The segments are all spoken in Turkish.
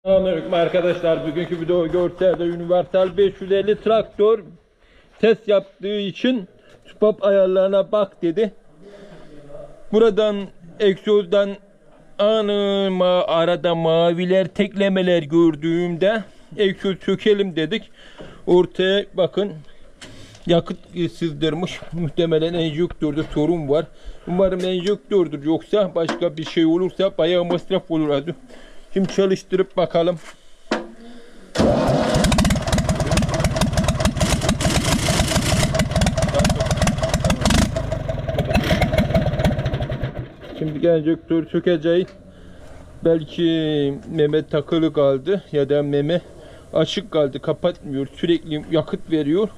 Selamünaleyküm arkadaşlar. Bugünkü video görselde Universal 550 traktör test yaptığı için spop ayarlarına bak dedi. Buradan egzozdan arada maviler teklemeler gördüğümde egzoz sökelim dedik. Ortaya bakın, yakıt sızdırmış. Muhtemelen enjektörde sorun var. Umarım enjektördür, yoksa başka bir şey olursa bayağı masraf olur. Hadi şimdi çalıştırıp bakalım. Şimdi enjektörü sökeceğiz. Belki meme takılı kaldı ya da meme açık kaldı, kapatmıyor, sürekli yakıt veriyor.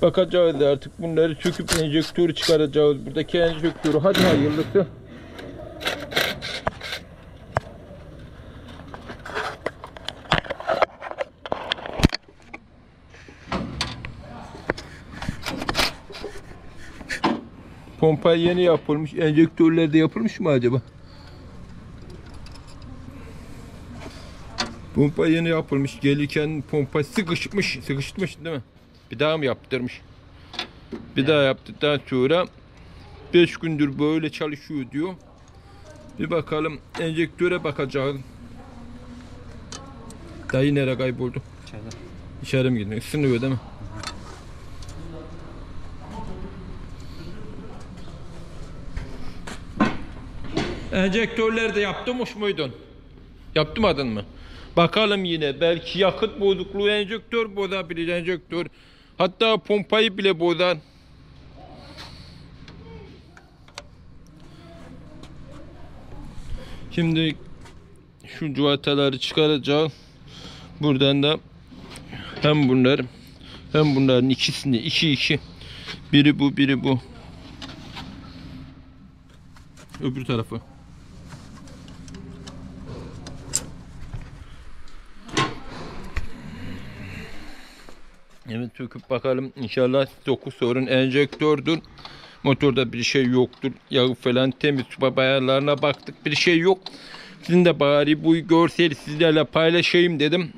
Bakacağız artık, bunları söküp enjektörü çıkaracağız. Buradaki enjektörü, hadi hayırlısı. Pompa yeni yapılmış. Enjektörler de yapılmış mı acaba? Pompa yeni yapılmış. Gelirken pompa sıkışmış değil mi? Bir daha mı yaptırmış? Bir daha yaptıktan sonra 5 gündür böyle çalışıyor diyor. Bir bakalım, enjektöre bakacağız. Dayı nereye kayboldu? İçeride. İçeri mi gidiyor? Isınıyor değil mi? Enjektörleri de yaptırmış muydun? Yaptırmadın mı? Bakalım yine. Belki yakıt bozukluğu enjektör bozabilir, enjektör. Hatta pompayı bile bozar. Şimdi şu cuvataları çıkaracağız. Buradan da hem bunların ikisini, iki. Biri bu, biri bu. Öbür tarafı. Evet, söküp bakalım. İnşallah doku sorun enjektördür. Motorda bir şey yoktur. Yağı falan temiz. Spop ayarlarına baktık, bir şey yok. Sizin de bari bu görseli sizlerle paylaşayım dedim.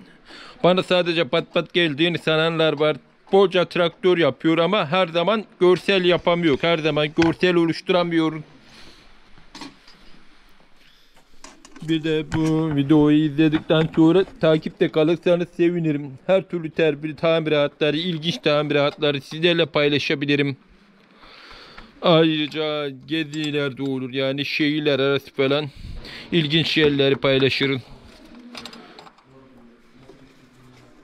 Bana sadece pat pat geldiğini sananlar var. Bolca traktör yapıyor ama her zaman görsel yapamıyor. Her zaman görsel oluşturamıyor. Bir de bu videoyu izledikten sonra takipte kalırsanız sevinirim. Her türlü tamiratları, ilginç tamiratları sizlerle paylaşabilirim. Ayrıca geziler de olur, yani şehirler arası falan ilginç yerleri paylaşırım.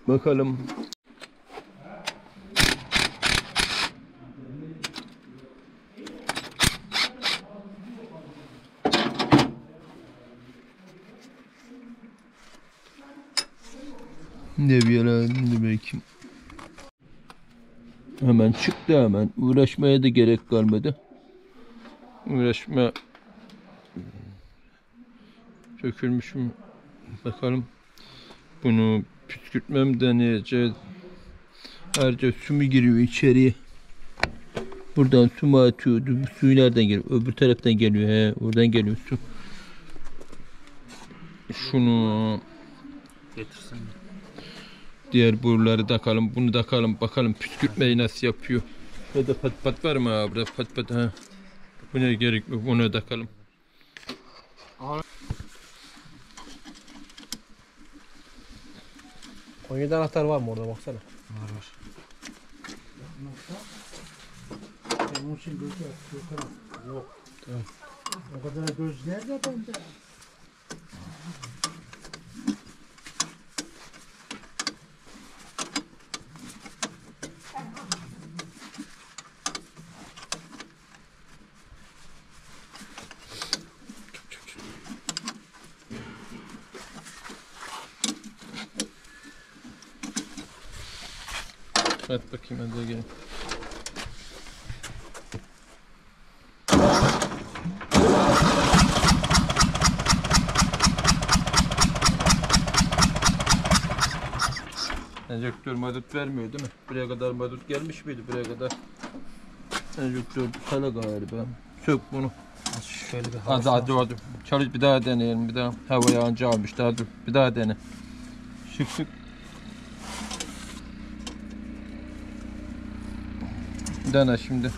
Bakalım. Ne bir yana belki. Hemen çıktı, hemen. Uğraşmaya da gerek kalmadı. Uğraşma. Sökülmüş mü? Bakalım. Bunu püskürtmem deneyeceğiz. Ayrıca su mu giriyor içeriye? Buradan su mu atıyordu? Bu suyu nereden geliyor? Öbür taraftan geliyor. He, oradan geliyor su. Şunu getirsin. Diğer boruları takalım. Bunu takalım. Bakalım püskürtmeyi nasıl yapıyor. Burada pat var mı abi? Burada pat ha. Bu ne gerek mi? Bunu takalım. Konya'da anahtar var mı orada, baksana. Var. Onun için göz yok. Tamam. O kadar göz nerede bende? Evet, bakayım hadi gelin. Enjektör mazot vermiyor değil mi? Buraya kadar mazot gelmiş miydi buraya kadar? Enjektör kala galiba. Sök bunu. Şöyle bir Hadi. Çalış bir daha deneyelim. Bir daha havaya anca almış. Daha dur. Bir daha dene. Sık. Dene şimdi.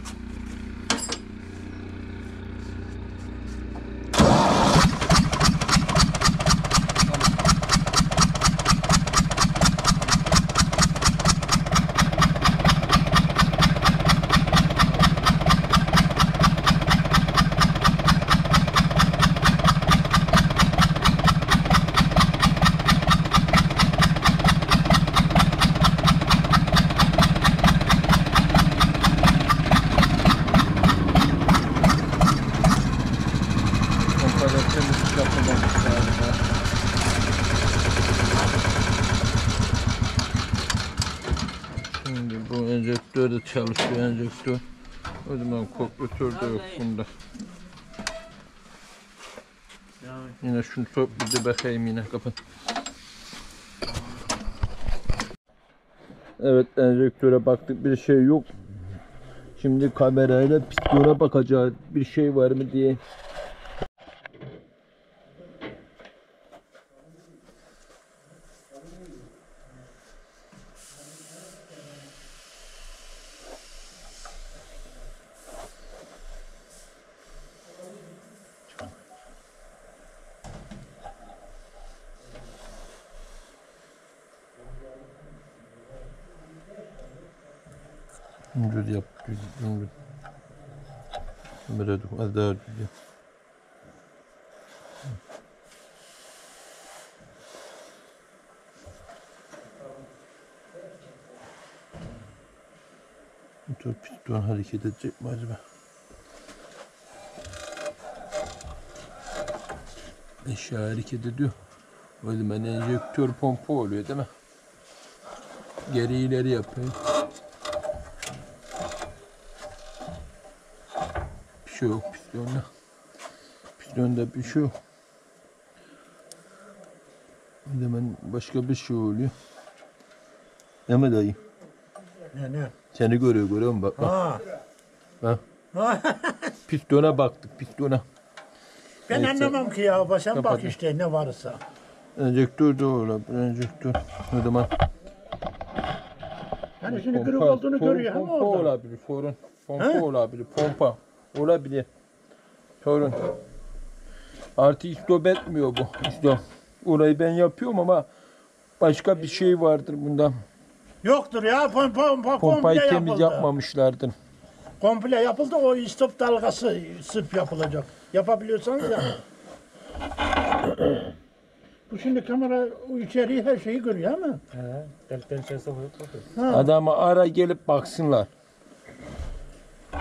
Şimdi bu enjektör de çalışıyor, enjektör. O zaman kompresör de yok bunda. Yine şunu top bir de bakayım yine kapat. Evet, enjektöre baktık, bir şey yok. Şimdi kamerayla pistona bakacağız, bir şey var mı diye. Dur yap, dur. Böyle dur, az daha dur yap. Dur, piston hareket edecek mi acaba? Eşya hareket ediyor. O zaman enjektör pompa oluyor değil mi? Geri ileri yapıyor. Bir şey yok pistonda. Pistonda bir şey yok. O zaman başka bir şey oluyor. Değil mi dayı? Ne? Seni görüyor musun? Bak. Ha. Ha. Pistona baktık, pistona. Ben Neyse. anlamam ki ya. Sen bak Kapadım. işte ne varsa. Enjektör de olabilir, enjektör. O zaman Yani şimdi kırık olduğunu görüyor ama pompa orada. olabilir, sorun. Pompa He? olabilir, pompa olabilir. Sorun. Artı istop etmiyor bu. İstop. Orayı ben yapıyorum ama başka bir şey vardır bunda. Yoktur ya. Pompayı Komple temiz yapıldı. yapmamışlardır. Komple yapıldı. O istop dalgası sırf yapılacak. Yapabiliyorsanız ya. Bu şimdi kamera o içeriği her şeyi görüyor ama. Delikten içerisine koyup bakıyor. Ha. Adama ara gelip baksınlar.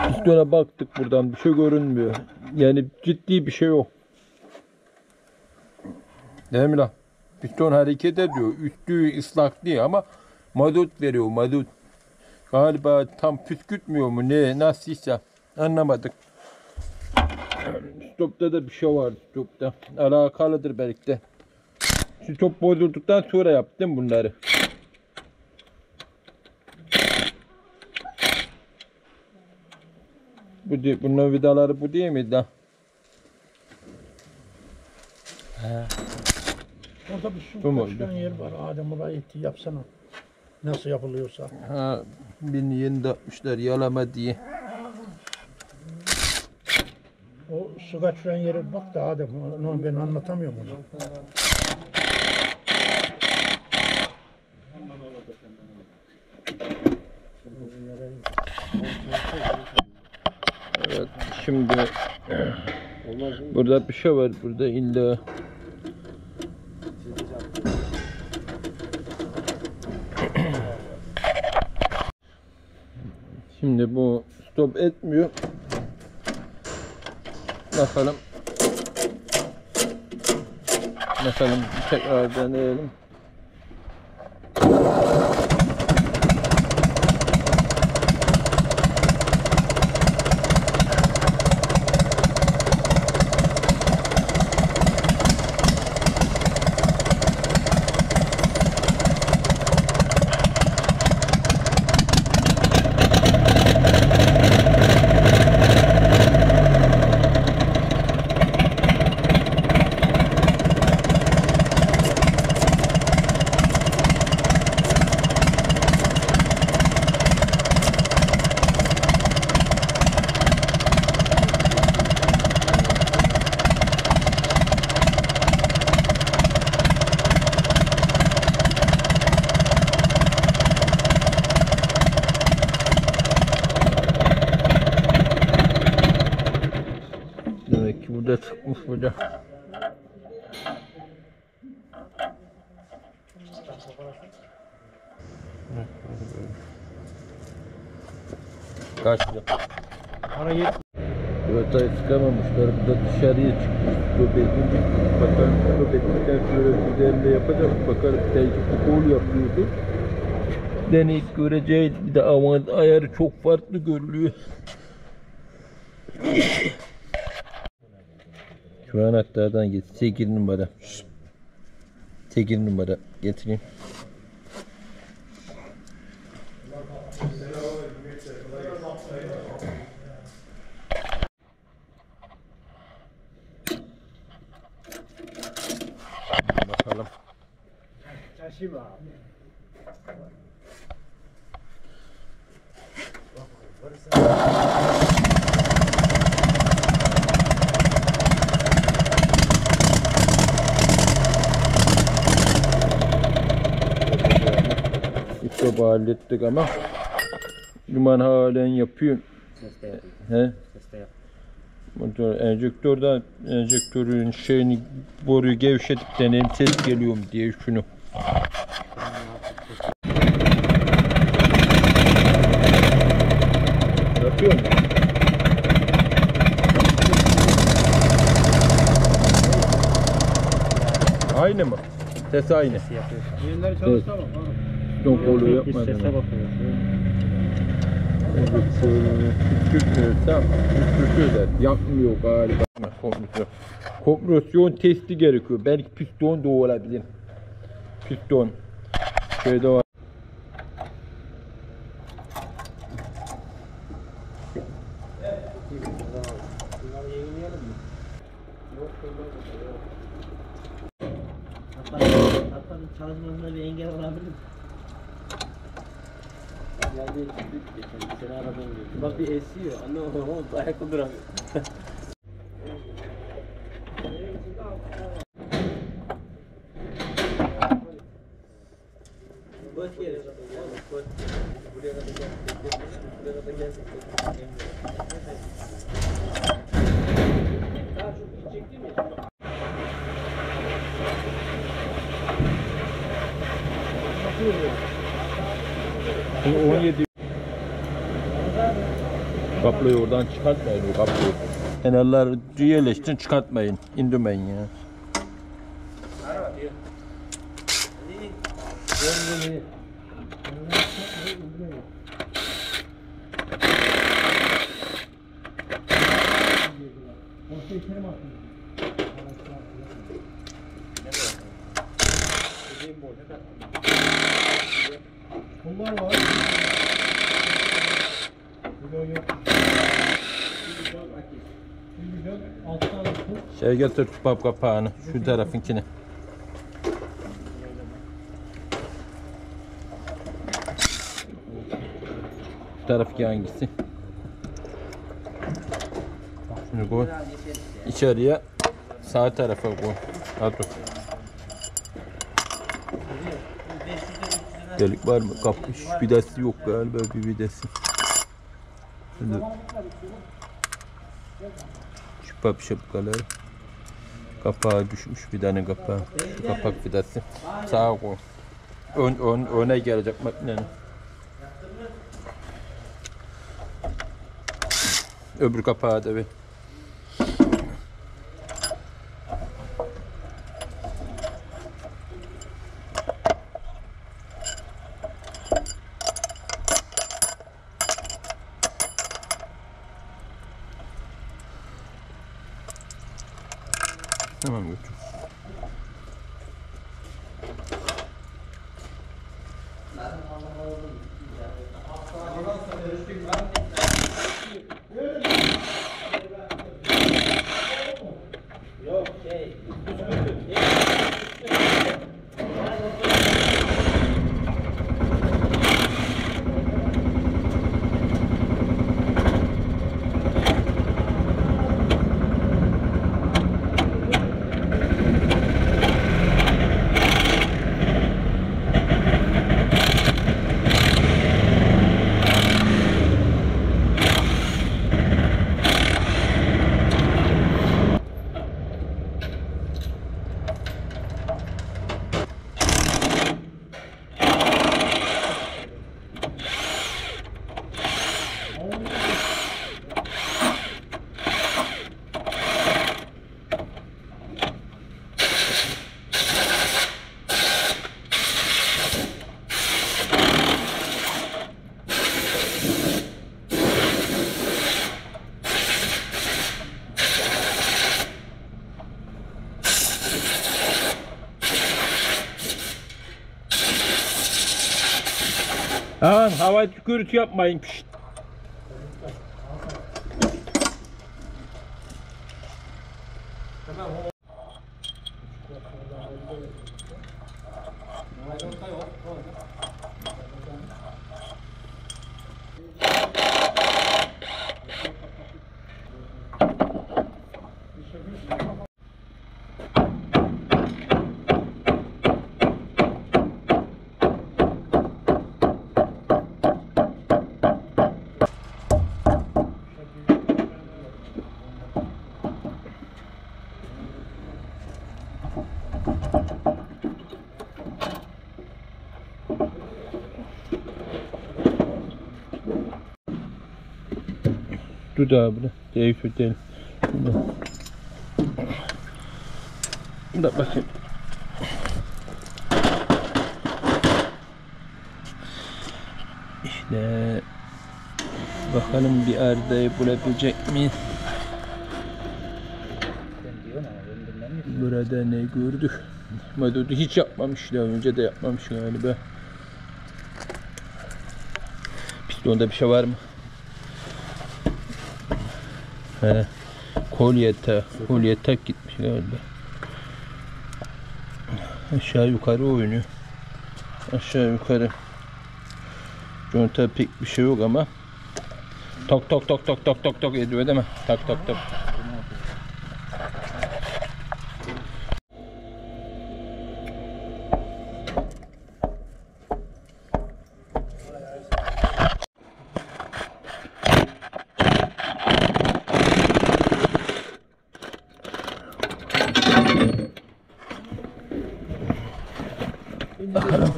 Pistona baktık, buradan bir şey görünmüyor. Yani ciddi bir şey yok. Değil mi lan? Piston hareket ediyor. Üstü ıslak değil ama mazot veriyor, mazot. Galiba tam püskürtmüyor mu ne, nasılsa anlamadık. Stopta da bir şey var, stopta. Alakalıdır belki de. Stop bozulduktan sonra yaptım bunları. Bunun vidaları bu değil miydi lan? Orada bir su Bu mu? kaçıran yer var. Adem orayı yapsana. Nasıl yapılıyorsa. Ha, birini yeni de atmışlar yalama diye. O su kaçıran yere bak da Adem. Onu ben anlatamıyorum onu. Evet, şimdi burada bir şey var, burada illa şimdi bu stop etmiyor. Bakalım tekrar deneyelim. burada. Kaç lira? Para yet. 4 ay sıkamamışlar. Bu da dışarıya çıkmış. Stop edince bakalım stop ettikten sonra üzerinde yapacak. Bakalım belki gol yapıyordu. Deneyip göreceğiz. Bir de avans ayarı çok farklı görülüyor. Şu anahtardan git. 8 numara. 8 numara getireyim. Bakalım. İşte hallettik ama liman halen yapıyor. Ses de yapıyor. He? Ses de yapıyor. Motor enjektörden enjektörün şeyini boruyu gevşetip deneyim ses geliyor mu diye şunu. Yapıyor mu? Aynı mı? Ses aynı. Ses yapıyor. Yönleri çalıştı ama. Yok oluyor Biz yapmadı. sese bakıyoruz. Püskürtmüyorsam püskürtüyor da yakmıyor galiba. Kompresyon testi gerekiyor. Belki piston da olabilir. Piston. Şeyde var. Bunları yayınlayalım mı? Yok. Hatta çalışmasına bir engel olabilir mi? Geldi geçen seni aradan gördüm. Bak bir esiyor. Anne o ayakta duramıyor. Boş gelir. Buraya kadar gel. Buraya kadar gel. Daha çok gidecektim ya. Şimdi 17 kaplayı oradan çıkartmayın o kaplayı. Kenarları yerleştirin çıkartmayın. İndirmeyin ya. Bunlar var. Milyon yok. 1 milyon 6 tane tut. Şey getir tüpap kapağını. Şu tarafınkini. Şu taraftaki hangisi? Şunu koy. İçeriye sağ tarafa koy. Hadi. Delik var mı? Kapış vidası yok galiba bir vidası. Şimdi şıpap şıpkalar. Kapağı düşmüş bir tane kapağı. Şu kapak vidası. Sağa koy. Öne gelecek makinenin. Öbür kapağı da ver. Tamam götür. Yok şey. Hava gürültü yapmayın. Pişt. Dur da abi. Değiştirelim. Da bakayım. İşte bakalım bir Arda'yı bulabilecek miyiz? Burada ne gördük? Madodu hiç yapmamış ya, önce de yapmamış galiba. Pistonda bir şey var mı? He. Kolye tak gitmiş galiba. Aşağı yukarı oynuyor. Aşağı yukarı. Conta pek bir şey yok ama tok tok tok tok tok tok tok ediyor değil mi? Tak tak tak. Bakalım.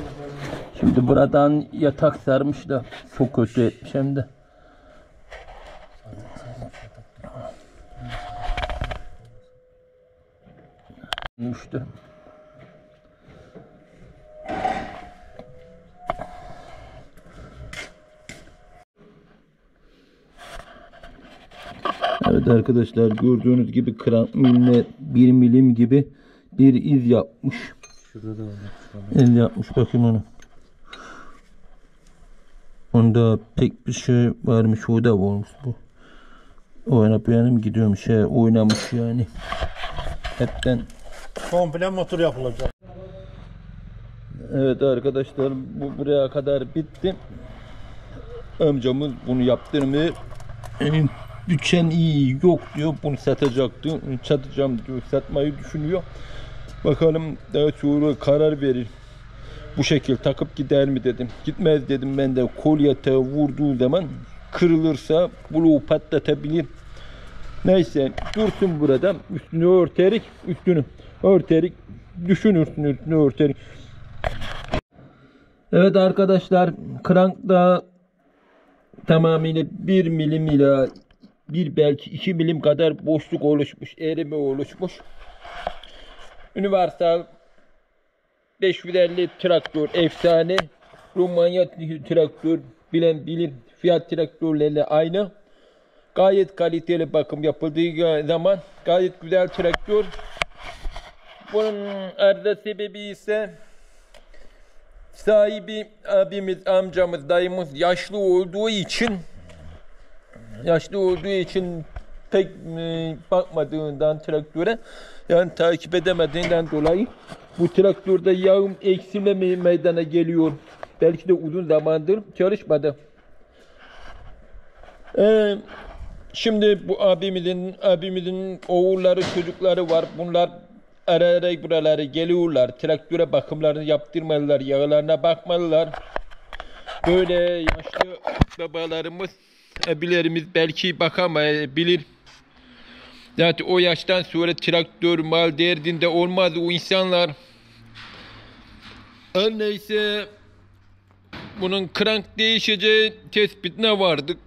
Şimdi buradan yatak sarmış da çok kötü etmiş hem de. İşte. Evet arkadaşlar, gördüğünüz gibi krank miline 1 milim gibi bir iz yapmış. Şurada da var. El yapmış, bakayım onu. Onda pek bir şey varmış, o da olmuş bu. Oynayıp yanım gidiyormuş, oynamış yani. Hepten. Komple motor yapılacak. Evet arkadaşlar, bu buraya kadar bitti. Amcamız bunu yaptırmıyor. Bütçen iyi yok diyor, bunu satacaktı. Satacağım diyor, satmayı düşünüyor. Bakalım daha sonra karar verir. Bu şekil takıp gider mi dedim. Gitmez dedim ben de, kol yatağı vurduğu zaman kırılırsa bloğu patlatabilir. Neyse dursun burada. Üstünü örterik. Üstünü örterik. Düşünürsün, üstünü örterik. Evet arkadaşlar, krankta tamamıyla 1 milim ile belki 2 milim kadar boşluk oluşmuş. Erime oluşmuş. Universal 550 traktör efsane. Romanya traktör, bilen bilir. Fiyat traktörlerle aynı. Gayet kaliteli bakım yapıldığı zaman gayet güzel traktör. Bunun arıza sebebi ise sahibi abimiz, amcamız, dayımız yaşlı olduğu için pek bakmadığından traktöre, yani takip edemediğinden dolayı bu traktörde yağım eksilme meydana geliyor. Belki de uzun zamandır çalışmadı. Şimdi bu abimizin oğulları, çocukları var. Bunlar ara buralara geliyorlar. Traktöre bakımlarını yaptırmalılar. Yağlarına bakmalılar. Böyle yaşlı babalarımız, abilerimiz belki bakamayabilir. Zaten o yaştan sonra traktör, mal derdinde olmaz o insanlar. Her neyse, bunun krank değişeceği tespitine vardık.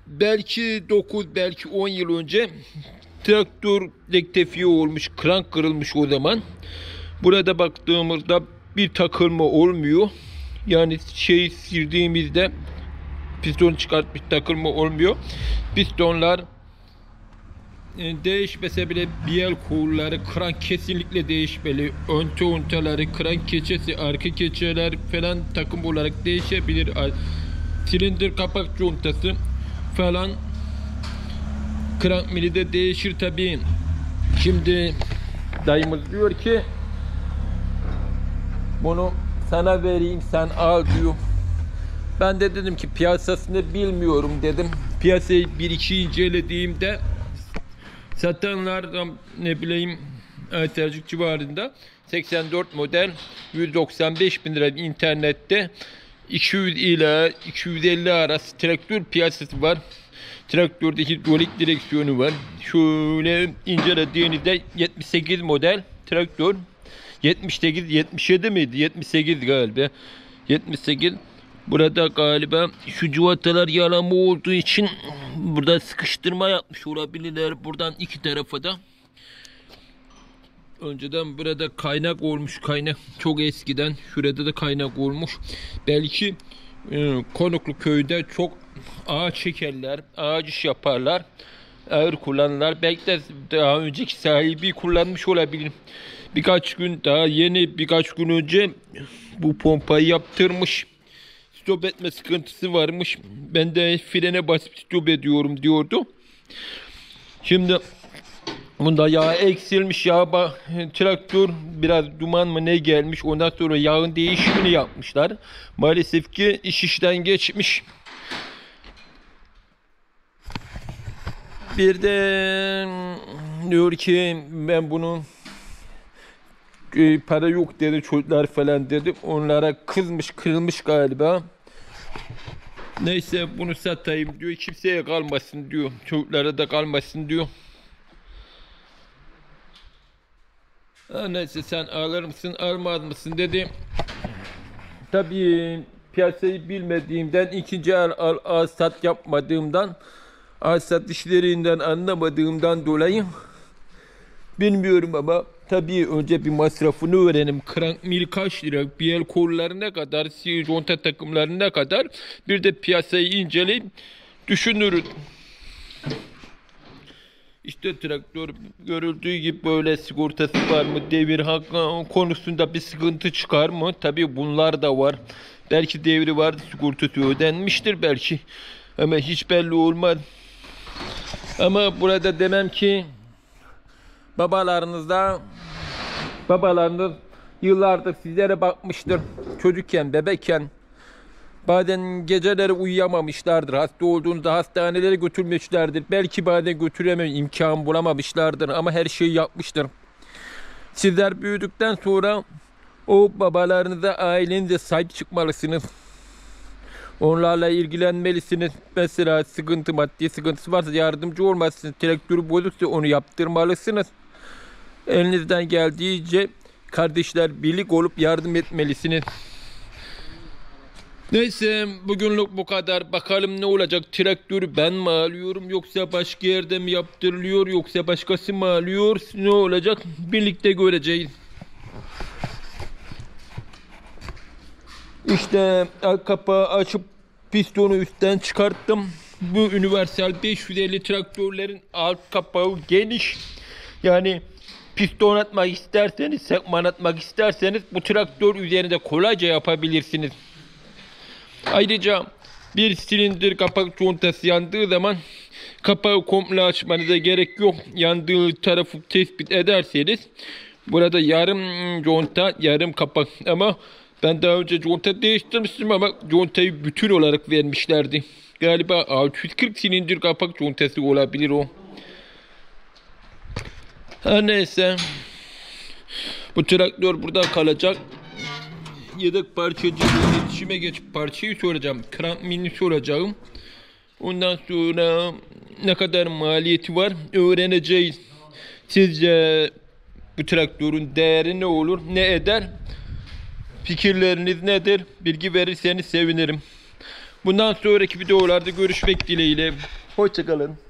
Belki 9, belki 10 yıl önce traktör rektifiye olmuş, krank kırılmış o zaman. Burada baktığımızda bir takılma olmuyor. Yani sildiğimizde piston çıkartmış, takılma olmuyor. Pistonlar değişmese bile biel kolları, kran kesinlikle değişmeli. Ön contaları, kran keçesi, arka keçeler falan takım olarak değişebilir. Silindir kapak contası falan krank mili de değişir tabii. Şimdi dayımız diyor ki bunu sana vereyim, sen al diyor. Ben de dedim ki piyasasını bilmiyorum dedim. Piyasayı bir iki incelediğimde satanlardan ne bileyim tercih civarında 84 model 195 bin lira internette 200 ila 250 arası traktör piyasası var. Traktörde hidrolik direksiyonu var. Şöyle incelediğinizde 78 model traktör. 78, 77 miydi? 78 galiba. 78. Burada galiba şu cıvatalar yalama olduğu için burada sıkıştırma yapmış olabilirler. Buradan iki tarafa da. Önceden burada kaynak olmuş. Kaynak çok eskiden. Şurada da kaynak olmuş. Belki Konuklu köyde çok ağaç çekerler. Ağaç iş yaparlar. Ağır kullanırlar. Belki de daha önceki sahibi kullanmış olabilir. Birkaç gün daha yeni birkaç gün önce bu pompayı yaptırmış. Stop etme sıkıntısı varmış. Ben de frene basıp stop ediyorum diyordu. Şimdi bunda yağ eksilmiş. Traktör biraz duman mı ne gelmiş. Ondan sonra yağın değişimini yapmışlar. Maalesef ki iş işten geçmiş. Bir de diyor ki ben bunun para yok dedi, çocuklar falan dedi. Onlara kızmış, kırılmış galiba. Neyse bunu satayım diyor. Kimseye kalmasın diyor. Çocuklara da kalmasın diyor. Neyse sen alır mısın, almaz mısın dedi. Tabii piyasayı bilmediğimden, ikinci el al sat yapmadığımdan, al sat işlerinden anlamadığımdan dolayı bilmiyorum ama tabii önce bir masrafını öğrenim. Krank mil kaç lira, biel kolları ne kadar, conta takımları ne kadar, bir de piyasayı inceleyip düşünürüz. İşte traktör görüldüğü gibi böyle sigortası var mı, devir hakkı konusunda bir sıkıntı çıkar mı? Tabii bunlar da var. Belki devri vardı, sigortası ödenmiştir belki. Ama hiç belli olmaz. Ama burada demem ki babalarınız yıllardır sizlere bakmıştır. Çocukken, bebekken. Bazen geceleri uyuyamamışlardır. Hasta olduğunda hastanelere götürmüşlerdir. Belki bazen götüremem, imkan bulamamışlardır ama her şeyi yapmıştır. Sizler büyüdükten sonra o babalarınıza, ailenize sahip çıkmalısınız. Onlarla ilgilenmelisiniz. Mesela sıkıntı, maddi sıkıntısı varsa yardımcı olmalısınız. Traktörü bozuksa onu yaptırmalısınız. Elinizden geldiğince kardeşler birlik olup yardım etmelisiniz. Neyse bugünlük bu kadar. Bakalım ne olacak? Traktörü ben mi alıyorum yoksa başka yerde mi yaptırılıyor yoksa başkası mı alıyor? Ne olacak? Birlikte göreceğiz. İşte alt kapağı açıp pistonu üstten çıkarttım. Bu universal 550 traktörlerin alt kapağı geniş. Yani piston atmak isterseniz, sekman atmak isterseniz bu traktör üzerinde kolayca yapabilirsiniz. Ayrıca bir silindir kapak contası yandığı zaman kapağı komple açmanıza gerek yok. Yandığı tarafı tespit ederseniz burada yarım conta, yarım kapak. Ama ben daha önce conta değiştirmiştim ama contayı bütün olarak vermişlerdi. Galiba 640 silindir kapak contası olabilir o. Her neyse. Bu traktör burada kalacak. Yedek parçacı iletişime geçip parçayı soracağım. Krank milini soracağım. Ondan sonra ne kadar maliyeti var öğreneceğiz. Sizce bu traktörün değeri ne olur, ne eder? Fikirleriniz nedir? Bilgi verirseniz sevinirim. Bundan sonraki videolarda görüşmek dileğiyle. Hoşça kalın.